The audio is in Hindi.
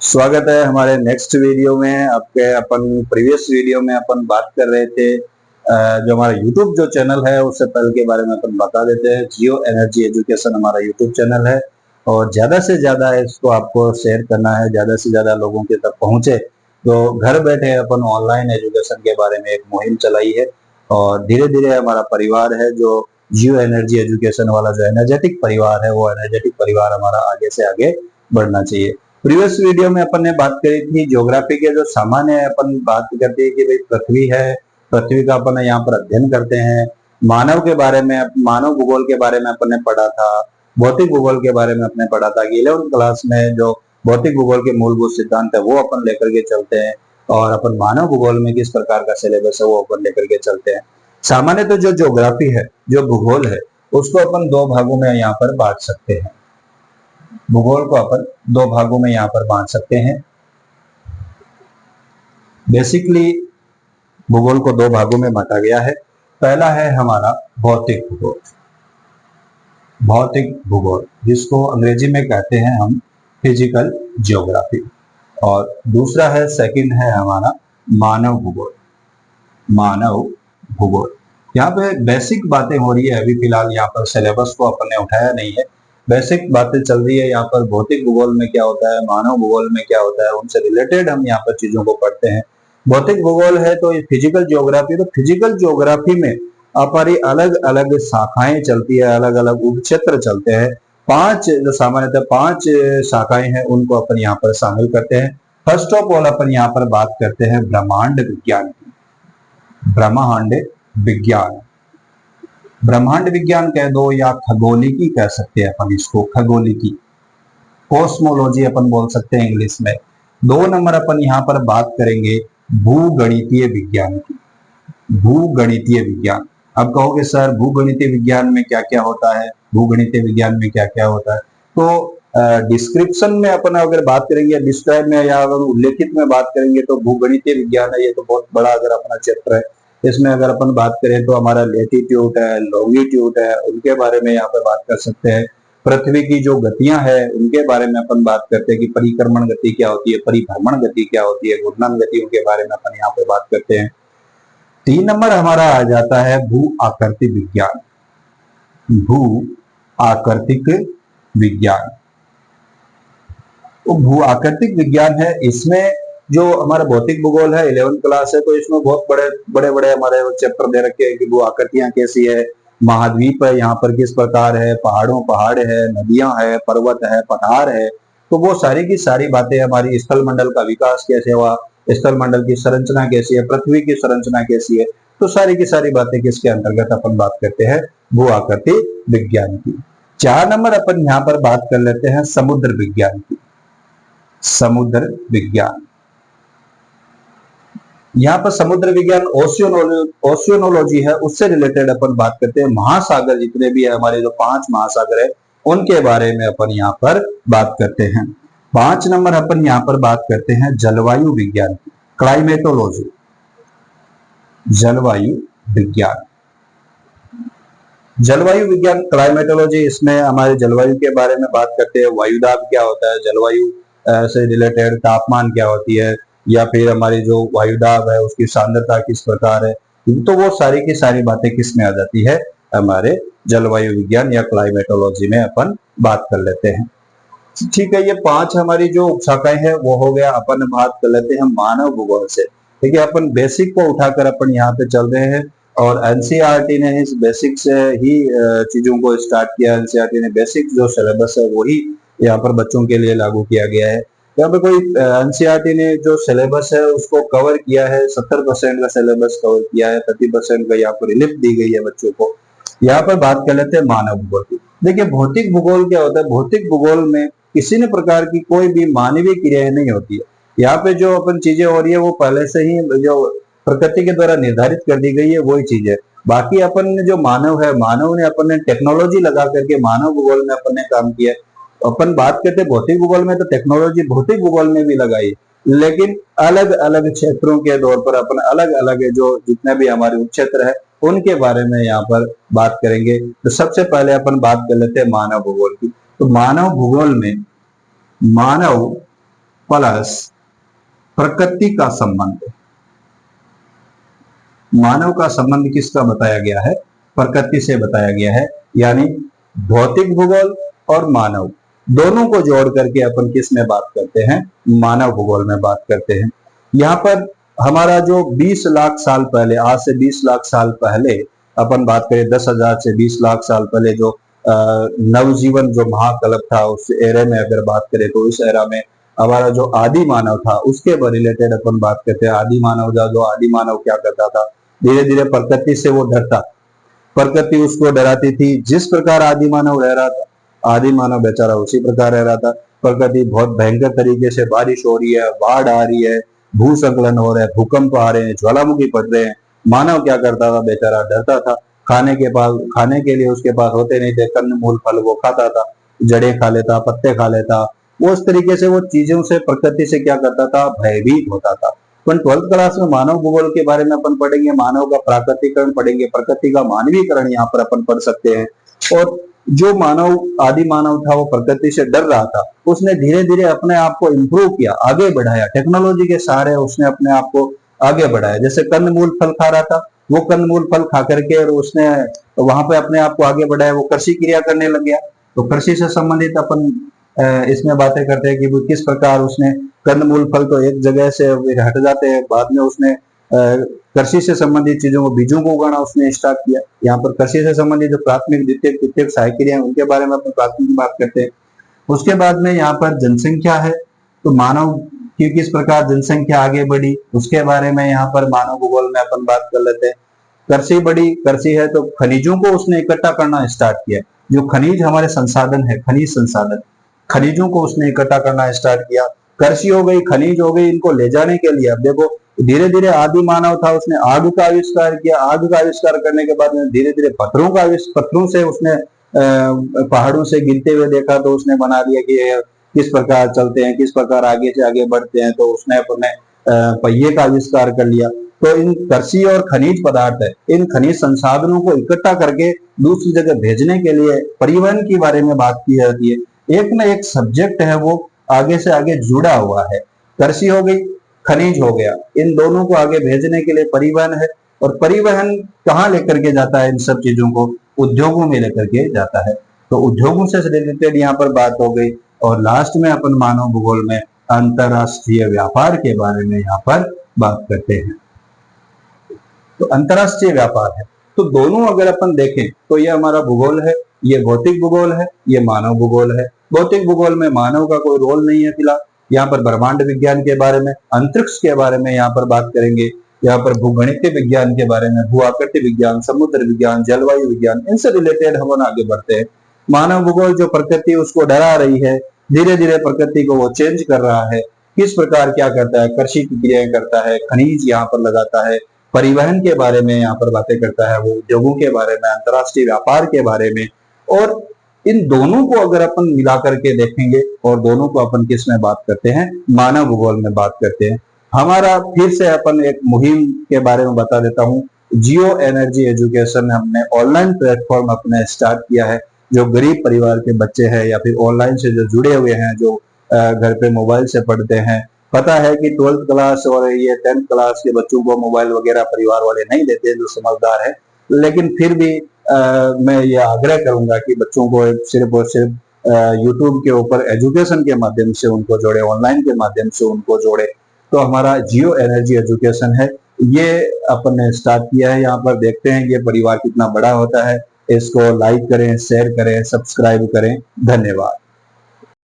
स्वागत है हमारे नेक्स्ट वीडियो में। अपन प्रीवियस वीडियो में अपन बात कर रहे थे जो हमारा यूट्यूब जो चैनल है उससे पहले के बारे में अपन बता देते हैं। जियो एनर्जी एजुकेशन हमारा यूट्यूब चैनल है और ज्यादा से ज्यादा इसको आपको शेयर करना है, ज्यादा से ज्यादा लोगों के तक पहुंचे। तो घर बैठे अपन ऑनलाइन एजुकेशन के बारे में एक मुहिम चलाई है और धीरे धीरे हमारा परिवार है जो जियो एनर्जी एजुकेशन वाला जो एनर्जेटिक परिवार है, वो एनर्जेटिक परिवार हमारा आगे से आगे बढ़ना चाहिए। प्रीवियस वीडियो में अपन ने बात करी थी ज्योग्राफी के जो सामान्य अपन बात करते हैं कि भाई पृथ्वी है, पृथ्वी का अपन यहाँ पर अध्ययन करते हैं। मानव के बारे में, मानव भूगोल के बारे में अपन ने पढ़ा था। भौतिक भूगोल के बारे में अपने पढ़ा था कि 11वीं क्लास में जो भौतिक भूगोल के मूलभूत सिद्धांत है वो अपन लेकर के चलते हैं और अपन मानव भूगोल में किस प्रकार का सिलेबस है वो अपन लेकर के चलते हैं। सामान्य तो जो ज्योग्राफी है, जो भूगोल है, उसको अपन दो भागों में यहाँ पर बांट सकते हैं। भूगोल को अपन दो भागों में यहाँ पर बांट सकते हैं। बेसिकली भूगोल को दो भागों में बांटा गया है। पहला है हमारा भौतिक भूगोल, भौतिक भूगोल जिसको अंग्रेजी में कहते हैं हम फिजिकल ज्योग्राफी, और दूसरा है सेकंड है हमारा मानव भूगोल, मानव भूगोल। यहाँ पे बेसिक बातें हो रही है अभी फिलहाल, यहाँ पर सिलेबस को अपन ने उठाया नहीं है, बेसिक बातें चल रही है। यहाँ पर भौतिक भूगोल में क्या होता है, मानव भूगोल में क्या होता है, उनसे रिलेटेड हम यहाँ पर चीजों को पढ़ते हैं। भौतिक भूगोल है तो फिजिकल ज्योग्राफी, तो फिजिकल ज्योग्राफी में हमारी अलग अलग शाखाएं चलती है, अलग अलग उपक्षेत्र चलते हैं। पांच जो सामान्यतः पांच शाखाएं हैं उनको अपन यहाँ पर शामिल करते हैं। फर्स्ट ऑफ ऑल अपन यहाँ पर बात करते हैं ब्रह्मांड विज्ञान की। ब्रह्मांड विज्ञान, ब्रह्मांड विज्ञान कह दो या खगोलिकी कह सकते हैं अपन इसको, खगोलिकी, कॉस्मोलॉजी अपन बोल सकते हैं इंग्लिश में। 2 नंबर अपन यहाँ पर बात करेंगे भूगणितीय विज्ञान की। भूगणितीय विज्ञान, अब कहोगे सर भूगणितीय विज्ञान में क्या क्या होता है, भूगणितीय विज्ञान में क्या क्या होता है, तो डिस्क्रिप्शन में अपन अगर बात करेंगे, डिस्क्राइब में या अगर उल्लेखित में बात करेंगे तो भूगणितीय विज्ञान है, ये तो बहुत बड़ा अगर अपना चैप्टर है। इसमें अगर अपन बात करें तो हमारा लेटीट्यूड है, लॉन्गिट्यूड है, उनके बारे में यहाँ पे बात कर सकते हैं। पृथ्वी की जो गतियां हैं उनके बारे में अपन बात करते हैं कि परिक्रमण गति क्या होती है, परिभ्रमण गति क्या होती है, घूर्णन गतियों के बारे में अपन यहाँ पे बात करते हैं। 3 नंबर हमारा आ जाता है भू आकृति विज्ञान। भू आकृतिक विज्ञान, वो भू आकृतिक विज्ञान है। इसमें जो हमारा भौतिक भूगोल है 11वीं क्लास है, तो इसमें बहुत बड़े बड़े हमारे चैप्टर दे रखे हैं कि भू आकृतियां कैसी है, महाद्वीप है यहाँ पर किस प्रकार है, पहाड़ है, नदियां है, पर्वत है, पठार है, तो वो सारी की सारी बातें, हमारी स्थल मंडल का विकास कैसे हुआ, स्थल मंडल की संरचना कैसी है, पृथ्वी की संरचना कैसी है, तो सारी की सारी बातें किसके अंतर्गत अपन बात करते हैं, भू आकृति विज्ञान की। 4 नंबर अपन यहाँ पर बात कर लेते हैं समुद्र विज्ञान की। समुद्र विज्ञान, यहाँ पर समुद्र विज्ञान ओशियोनोलॉजी है, उससे रिलेटेड अपन बात करते हैं। महासागर जितने भी है हमारे, जो 5 महासागर है उनके बारे में अपन यहाँ पर बात करते हैं। 5 नंबर अपन यहाँ पर बात करते हैं जलवायु विज्ञान की, क्लाइमेटोलॉजी, जलवायु विज्ञान। जलवायु विज्ञान क्लाइमेटोलॉजी, इसमें हमारे जलवायु के बारे में बात करते हैं। वायुदाब क्या होता है, जलवायु से रिलेटेड तापमान क्या होती है, या फिर हमारी जो वायुदाब है उसकी सांद्रता किस प्रकार है, तो वो सारी की सारी बातें किस में आ जाती है, हमारे जलवायु विज्ञान या क्लाइमेटोलॉजी में अपन बात कर लेते हैं। ठीक है, ये 5 हमारी जो उपशाखाएं हैं वो हो गया। अपन बात कर लेते हैं मानव भूगोल से। ठीक है, अपन बेसिक को उठाकर अपन यहाँ पे चल रहे हैं और एनसीईआरटी ने इस बेसिक से ही चीजों को स्टार्ट किया। एनसीईआरटी ने बेसिक जो सिलेबस है वही यहाँ पर बच्चों के लिए लागू किया गया है। यहाँ पे कोई एनसीईआरटी ने जो सिलेबस है उसको कवर किया है, 70% का सिलेबस कवर किया है, 30% का यहाँ पर रिलीफ दी गई है बच्चों को। यहाँ पर बात कर लेते हैं मानव भूगोल की। देखिए भौतिक भूगोल क्या होता है, भौतिक भूगोल में किसी न प्रकार की कोई भी मानवीय क्रियाएं नहीं होती है। यहाँ पे जो अपन चीजें हो रही है वो पहले से ही जो प्रकृति के द्वारा निर्धारित कर दी गई है वही चीज है। बाकी अपन ने जो मानव है, मानव ने अपन ने टेक्नोलॉजी लगा करके मानव भूगोल में अपन ने काम किया है। अपन बात करते हैं भौतिक भूगोल में, तो टेक्नोलॉजी भौतिक भूगोल में भी लगाई, लेकिन अलग अलग क्षेत्रों के तौर पर अपन अलग अलग जो जितने भी हमारे उपक्षेत्र है उनके बारे में यहाँ पर बात करेंगे। तो सबसे पहले अपन बात कर लेते हैं मानव भूगोल की। तो मानव भूगोल में मानव प्लस प्रकृति का संबंध। मानव का संबंध किसका बताया गया है? प्रकृति से बताया गया है। यानी भौतिक भूगोल और मानव दोनों को जोड़ करके अपन किस में बात करते हैं? मानव भूगोल में बात करते हैं। यहाँ पर हमारा जो 20 लाख साल पहले, आज से 20 लाख साल पहले अपन बात करें, 10,000 से 20 लाख साल पहले जो नवजीवन जो महाकल्प था, उस एरे में अगर बात करें तो उस एरा में हमारा जो आदि मानव था उसके रिलेटेड अपन बात करते हैं। आदि मानव जो आदि मानव क्या करता था? धीरे धीरे प्रकृति से वो डरता, प्रकृति उसको डराती थी। जिस प्रकार आदि मानव रह रहा था, आदि मानव बेचारा उसी प्रकार रह रहा था। प्रकृति बहुत भयंकर तरीके से, बारिश हो रही है, बाढ़ आ रही है, भूस्खलन हो रहा है, भूकंप आ रहे हैं, ज्वालामुखी पड़ रहे हैं। मानव क्या करता था? बेचारा डरता था। खाने के लिए उसके पास होते नहीं थे कंद मूल फल, वो खाता था, जड़े खा लेता, पत्ते खा लेता। वो उस तरीके से वो चीजों से, प्रकृति से क्या करता था? भयभीत होता था। अपन 12th क्लास में मानव भूगोल के बारे में अपन पढ़ेंगे, मानव का प्राकृतिकरण पढ़ेंगे, प्रकृति का मानवीकरण यहाँ पर अपन पढ़ सकते हैं। और जो मानव, आदि मानव था, वो प्रकृति से डर रहा था, उसने धीरे धीरे अपने आप को इम्प्रूव किया, आगे बढ़ाया, टेक्नोलॉजी के सहारे उसने अपने आप को आगे बढ़ाया। जैसे कंदमूल फल खा रहा था, वो कंदमूल फल खा करके और उसने वहां पे अपने आप को आगे बढ़ाया, वो कृषि क्रिया करने लग गया। तो कृषि से संबंधित अपन इसमें बातें करते हैं कि वो किस प्रकार उसने कंदमूल फल तो एक जगह से हट जाते हैं, बाद में उसने कृषि से संबंधित चीजों को, बीजों को उगाना उसने स्टार्ट किया। यहाँ पर कृषि से संबंधित जो प्राथमिक, द्वितीयक, तृतीयक सहायक क्रिया उनके बारे में अपन प्राथमिक बात करते हैं। उसके बाद में यहाँ पर जनसंख्या है, तो मानव की किस प्रकार जनसंख्या आगे बढ़ी उसके बारे में यहाँ पर मानव भूगोल में अपन बात कर लेते हैं। कृषि बढ़ी, कृषि है तो खनिजों को उसने इकट्ठा करना स्टार्ट किया। जो खनिज हमारे संसाधन है, खनिज संसाधन, खनिजों को उसने इकट्ठा करना स्टार्ट किया। कृषि हो गई, खनिज हो गई, इनको ले जाने के लिए अब देखो धीरे धीरे आदि मानव था, उसने आग का आविष्कार किया। आग का आविष्कार करने के बाद में धीरे धीरे पत्थरों से उसने पहाड़ों से गिरते हुए देखा, तो उसने बना दिया कि किस प्रकार चलते हैं, किस प्रकार आगे से आगे बढ़ते हैं। तो उसने अपने पहिए का आविष्कार कर लिया। तो इन कृषि और खनिज पदार्थ है, इन खनिज संसाधनों को इकट्ठा करके दूसरी जगह भेजने के लिए परिवहन के बारे में बात की जाती है। एक ना एक सब्जेक्ट है वो आगे से आगे जुड़ा हुआ है। कृषि हो गई, खनिज हो गया, इन दोनों को आगे भेजने के लिए परिवहन है। और परिवहन कहाँ लेकर के जाता है? इन सब चीजों को उद्योगों में लेकर के जाता है। तो उद्योगों से रिलेटेड यहाँ पर बात हो गई। और लास्ट में अपन मानव भूगोल में अंतरराष्ट्रीय व्यापार के बारे में यहाँ पर बात करते हैं। तो अंतरराष्ट्रीय व्यापार है, तो दोनों अगर अपन देखें तो ये हमारा भूगोल है, ये भौतिक भूगोल है, ये मानव भूगोल है। भौतिक भूगोल में मानव का कोई रोल नहीं है फिलहाल। यहाँ पर ब्रह्मांड विज्ञान के बारे में, अंतरिक्ष के बारे में यहाँ पर बात करेंगे। यहाँ पर भूगणितीय विज्ञान के बारे में, भू आकृति विज्ञान, समुद्र विज्ञान, जलवायु विज्ञान, इनसे रिलेटेड हम आगे बढ़ते हैं। मानव भूगोल जो प्रकृति उसको डरा रही है, धीरे धीरे प्रकृति को वो चेंज कर रहा है, किस प्रकार क्या करता है, कृषि की क्रियाएं करता है, खनिज यहाँ पर लगाता है, परिवहन के बारे में यहाँ पर बातें करता है, वो उद्योगों के बारे में, अंतरराष्ट्रीय व्यापार के बारे में। और इन दोनों को अगर अपन मिला करके देखेंगे और दोनों को अपन किस में बात करते हैं? मानव भूगोल में बात करते हैं। हमारा फिर से अपन एक मुहिम के बारे में बता देता हूँ। जियो एनर्जी एजुकेशन हमने ऑनलाइन प्लेटफॉर्म अपने स्टार्ट किया है। जो गरीब परिवार के बच्चे हैं या फिर ऑनलाइन से जो जुड़े हुए हैं, जो घर पे मोबाइल से पढ़ते हैं, पता है कि 12th क्लास और ये 10th क्लास के बच्चों को मोबाइल वगैरह परिवार वाले नहीं देते जो समझदार है। लेकिन फिर भी मैं ये आग्रह करूंगा कि बच्चों को सिर्फ और सिर्फ यूट्यूब के ऊपर एजुकेशन के माध्यम से उनको जोड़े, ऑनलाइन के माध्यम से उनको जोड़े। तो हमारा जियो एनर्जी एजुकेशन है, ये अपन ने स्टार्ट किया है। यहाँ पर देखते हैं ये परिवार कितना बड़ा होता है। इसको लाइक करें, शेयर करें, सब्सक्राइब करें। धन्यवाद।